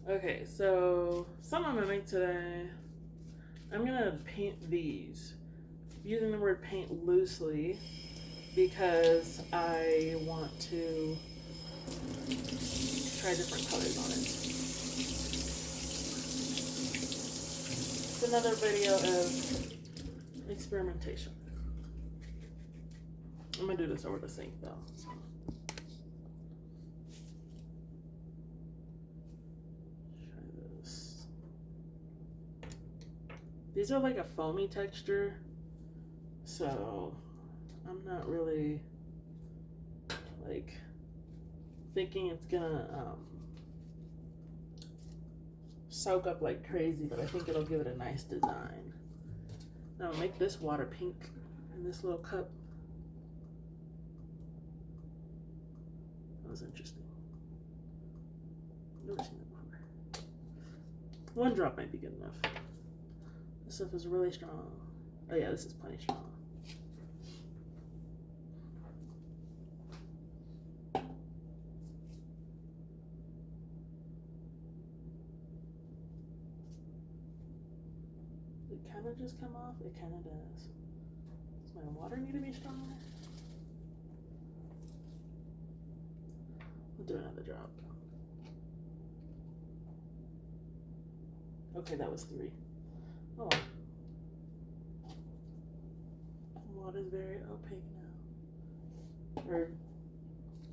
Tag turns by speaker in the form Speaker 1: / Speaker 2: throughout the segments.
Speaker 1: Okay, so something I'm gonna make today. I'm gonna paint these using the word paint loosely because I want to try different colors on it. It's another video of experimentation. I'm gonna do this over the sink though. So. Try this. These are like a foamy texture, so I'm not really like thinking it's gonna soak up like crazy, but I think it'll give it a nice design. Now I'll make this water pink in this little cup. That was interesting. Never seen that before. One drop might be good enough. This stuff is really strong. Oh yeah, this is plenty strong. It kind of just come off. It kind of does. Does my water need to be stronger? We'll do another drop. Okay, that was 3. Oh, water's very opaque now. Or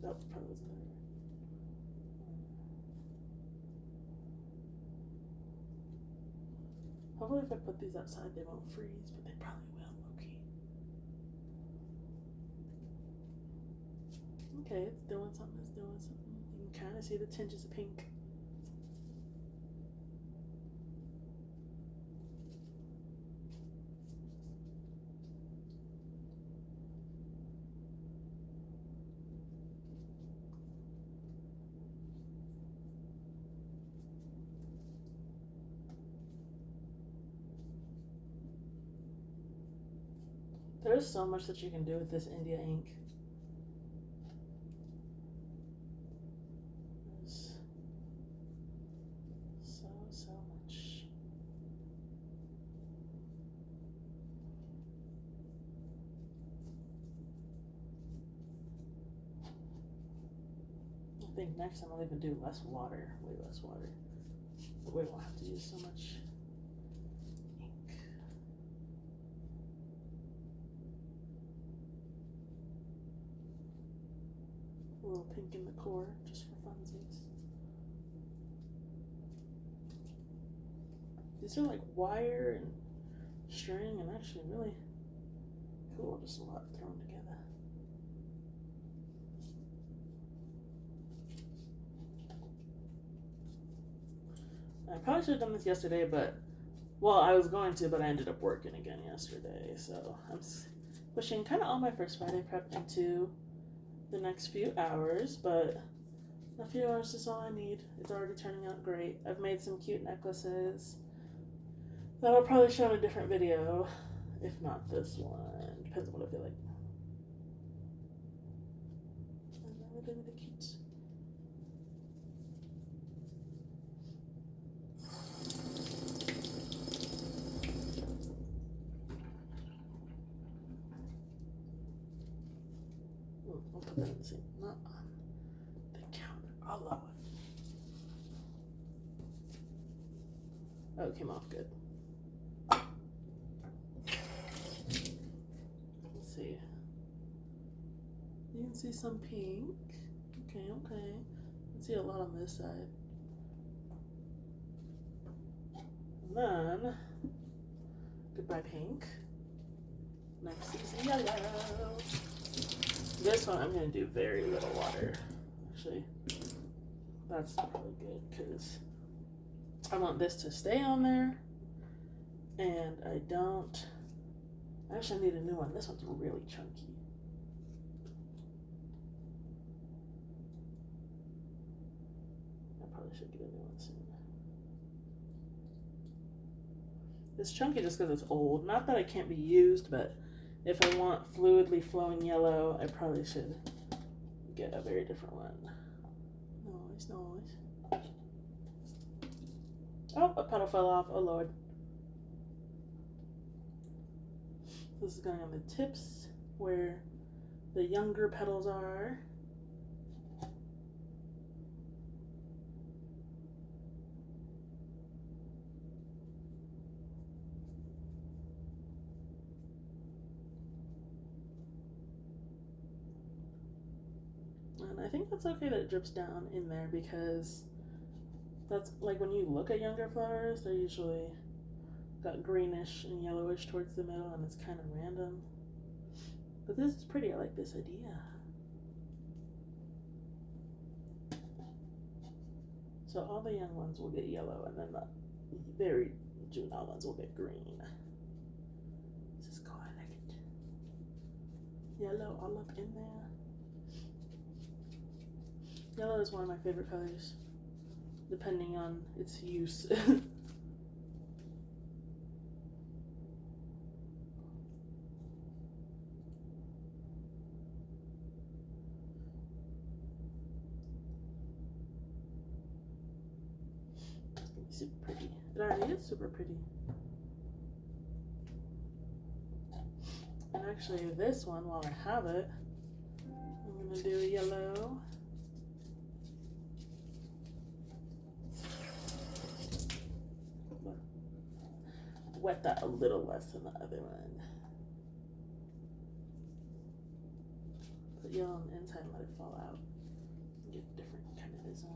Speaker 1: that probably wasn't there. Hopefully, if I put these outside, they won't freeze, but they probably will. Okay, it's doing something. It's doing something. You can kind of see the tinges of pink. There's so much that you can do with this India ink. There's so much. I think next time I'll even do less water, way less water. But we won't have to use so much ink. A little pink in the core, just for funsies. These are like wire and string and actually really cool, just a lot thrown together. I probably should have done this yesterday, but, well, I was going to, but I ended up working again yesterday, so I'm pushing kind of all my first Friday prep into the next few hours, but a few hours is all I need. It's already turning out great. I've made some cute necklaces that I'll probably show in a different video, if not this one. Depends on what I feel like. And then we're doing the cute. I'll put that in the sink, not on the counter. I'll allow it. Oh, it came off good. Let's see. You can see some pink. Okay. You can see a lot on this side. And then, goodbye pink. Next is yellow. This one I'm going to do very little water. Actually, that's probably good because I want this to stay on there, and I actually need a new one. This one's really chunky. I probably should get a new one soon. It's chunky just because it's old. Not that it can't be used, but if I want fluidly flowing yellow, I probably should get a very different one. Nice. Oh, a petal fell off. Oh, Lord. This is going on the tips where the younger petals are. And I think that's okay that it drips down in there because that's like when you look at younger flowers, they're usually got greenish and yellowish towards the middle and it's kind of random. But this is pretty. I like this idea. So all the young ones will get yellow and then the very juvenile ones will get green. This is cool. I like it. Yellow all up in there. Yellow is one of my favorite colors, depending on its use. Super pretty. It already is super pretty. And actually this one, while I have it, I'm gonna do a yellow. Wet that a little less than the other one. Put yellow on the inside and let it fall out. Get a different kind of design.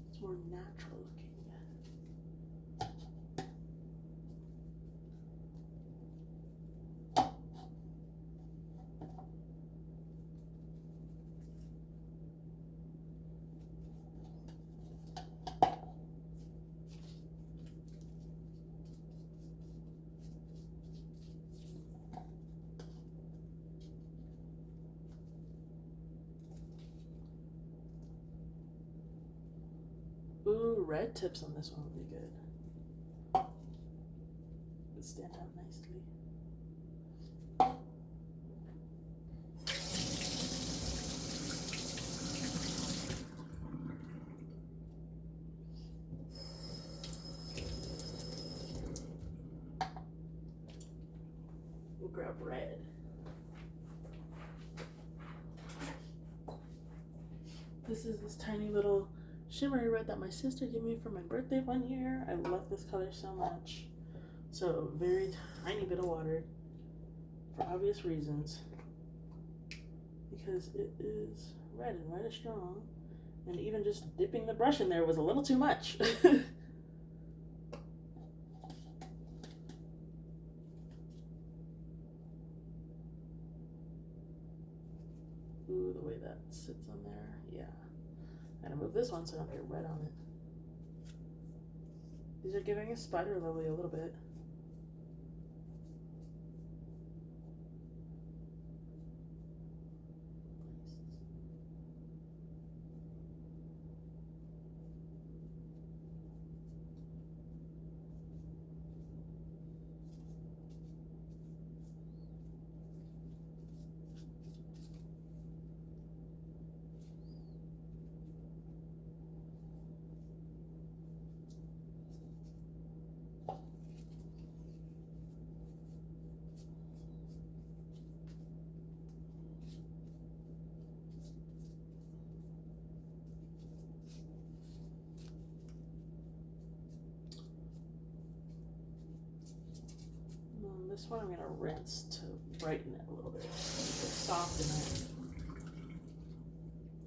Speaker 1: It's more natural looking. Ooh, red tips on this one would be good. Would stand out nicely. We'll grab red. This is this tiny little shimmery red that my sister gave me for my birthday one year. I love this color so much. So very tiny bit of water for obvious reasons because it is red and red is strong, and even just dipping the brush in there was a little too much. Ooh, the way that sits on there, yeah. I'm gonna move this one so I don't get red on it. These are giving a spider lily a little bit. This one I'm going to rinse to brighten it a little bit, to soften it.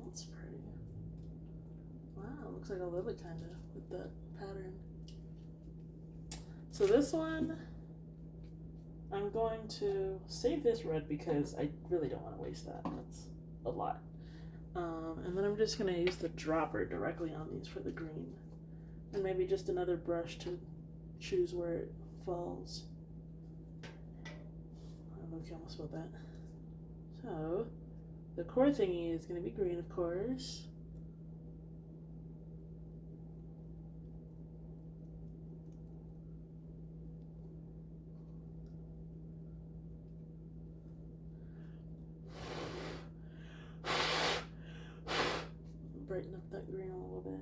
Speaker 1: That's pretty. Wow, looks like a lily kind of with that pattern. So this one, I'm going to save this red because I really don't want to waste that. That's a lot. And then I'm just going to use the dropper directly on these for the green. And maybe just another brush to choose where it falls. Okay, almost spelled that. So, the core thingy is going to be green, of course. Brighten up that green a little bit.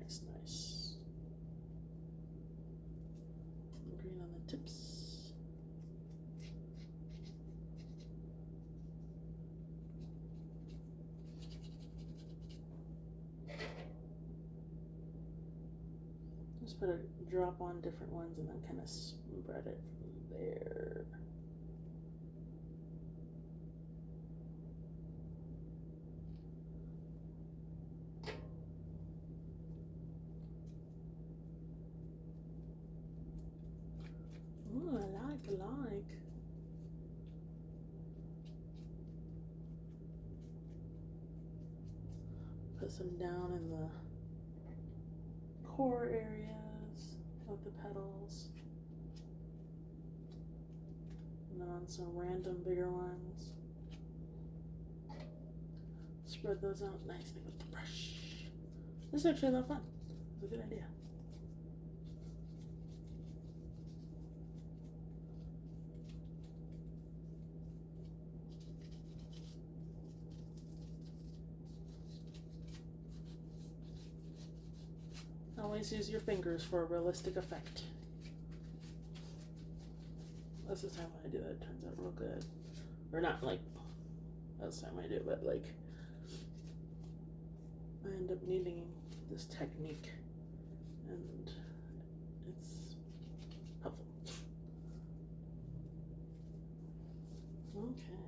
Speaker 1: Nice, nice. Green on the tips. Just put a drop on different ones and then kind of spread it from there. Ooh, I like. Put some down in the core areas of the petals. And then on some random bigger ones. Spread those out nicely with the brush. This is actually a lot of fun. It's a good idea. Always use your fingers for a realistic effect. Most of the time when I do that, it turns out real good. Or not like most of the time I do it, but like I end up needing this technique and it's helpful. Okay.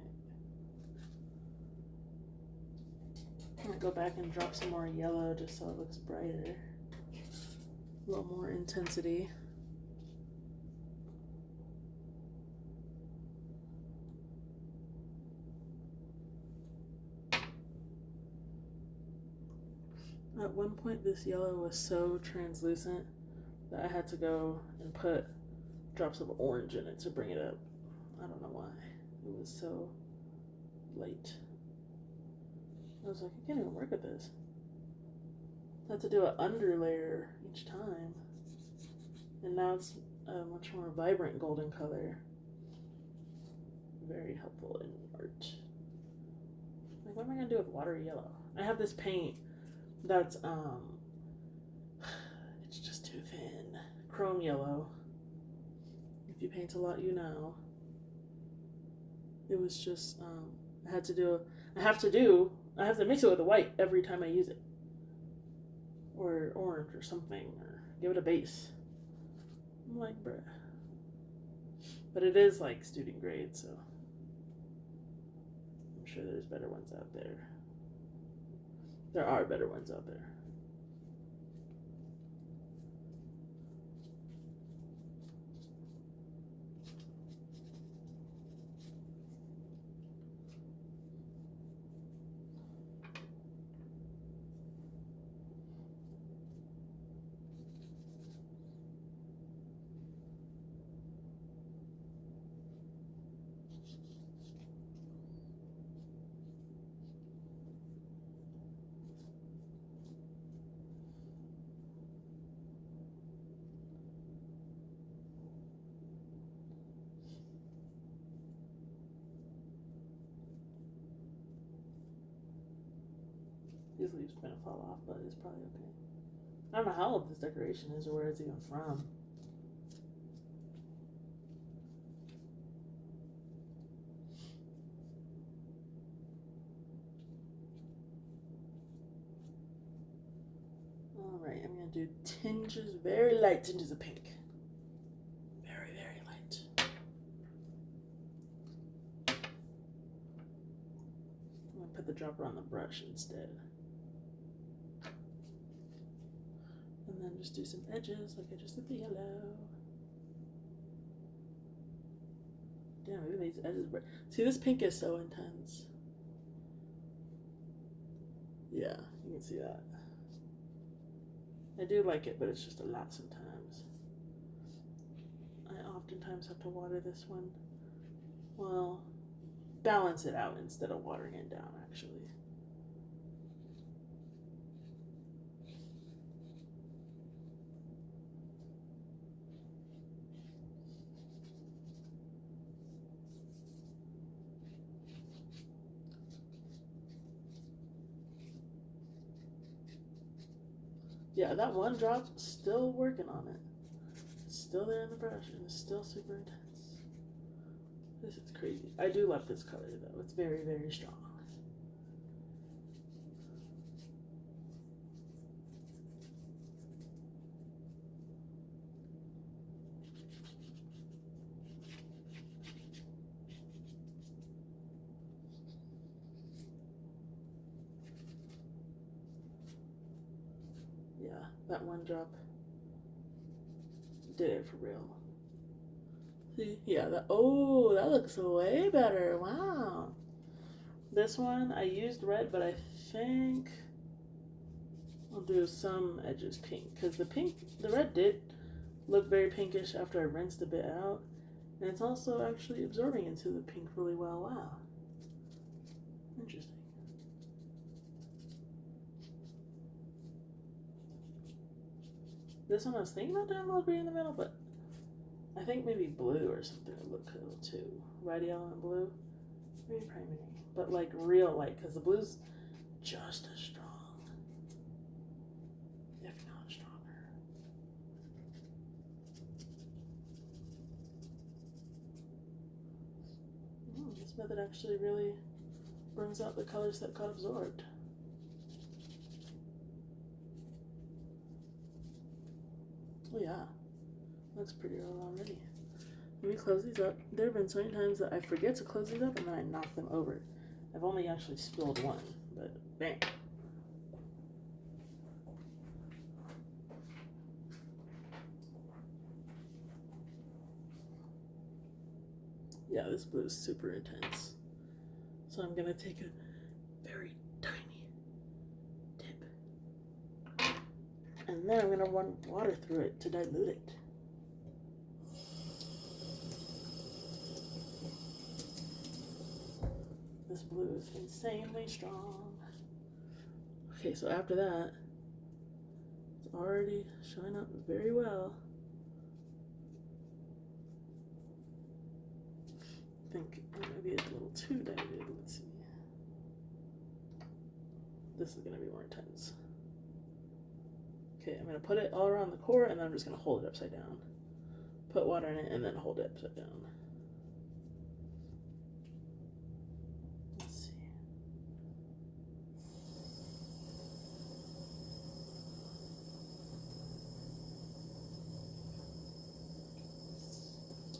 Speaker 1: I'm gonna go back and drop some more yellow just so it looks brighter. A little more intensity. At one point this yellow was so translucent that I had to go and put drops of orange in it to bring it up. I don't know why. It was so light. I was like, I can't even work with this. I had to do an underlayer each time. And now it's a much more vibrant golden color. Very helpful in art. Like, what am I gonna do with water yellow? I have this paint that's it's just too thin. Chrome yellow. If you paint a lot, you know. It was just I have to mix it with the white every time I use it. Or orange or something, or give it a base. I'm like, bruh. But it is like student grade, so I'm sure there's better ones out there. There are better ones out there. These leaves are gonna fall off, but it's probably okay. I don't know how old this decoration is or where it's even from. Alright, I'm gonna do tinges, very light tinges of pink. Very, very light. I'm gonna put the dropper on the brush instead. And then just do some edges like I just did the yellow. Damn, look at these edges. See, this pink is so intense. Yeah, you can see that. I do like it, but it's just a lot sometimes. I oftentimes have to water this one. Well, balance it out instead of watering it down, actually. Yeah, that one drop, still working on it. It's still there in the brush and it's still super intense. This is crazy. I do love this color though. It's very, very strong. Yeah, that one drop did it for real. See, yeah, that looks way better. Wow. This one I used red, but I think I'll do some edges pink because the red did look very pinkish after I rinsed a bit out, and it's also actually absorbing into the pink really well. Wow, interesting. This one I was thinking about doing a little green in the middle, but I think maybe blue or something would look cool too. Red, yellow, and blue. Maybe primary, but like real light because the blue's just as strong, if not stronger. This method actually really brings out the colors that got absorbed. Oh yeah, looks pretty well already. Let me close these up. There have been so many times that I forget to close these up and then I knock them over. I've only actually spilled one, but bang. Yeah, this blue is super intense. So I'm gonna take a very tiny dip. And then I'm gonna run water through it to dilute it. This blue is insanely strong. Okay, so after that, it's already showing up very well. I think maybe it's a little too diluted. Let's see. This is gonna be more intense. Okay, I'm gonna put it all around the core and then I'm just gonna hold it upside down. Put water in it and then hold it upside down. Let's see.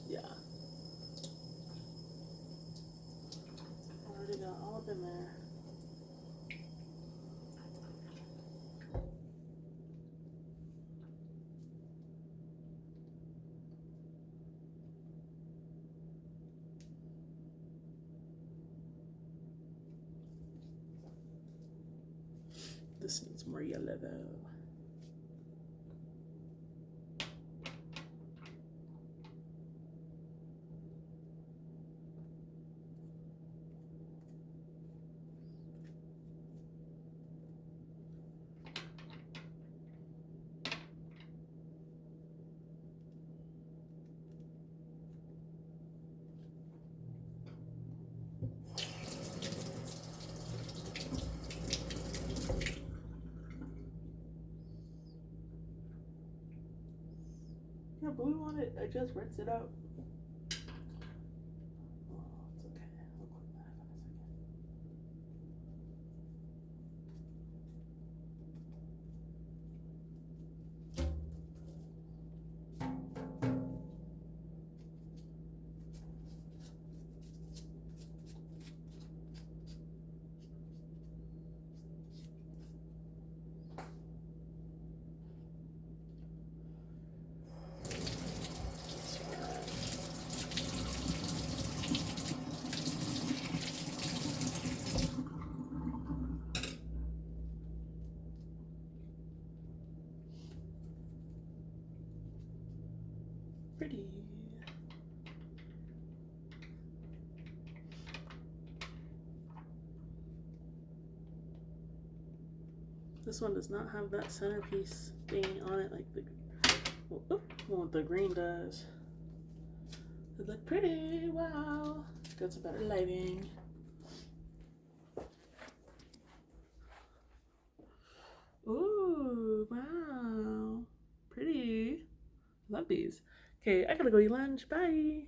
Speaker 1: Yeah. Already got all up in there. This needs more yellow though. Yeah, blue on it. I just rinsed it out. Oh, it's okay. I'll clean that up in a pretty. This one does not have that centerpiece thing on it like the green does. It look pretty. Wow. Got some better lighting. Ooh, wow. Love these. Okay, I gotta go eat lunch. Bye.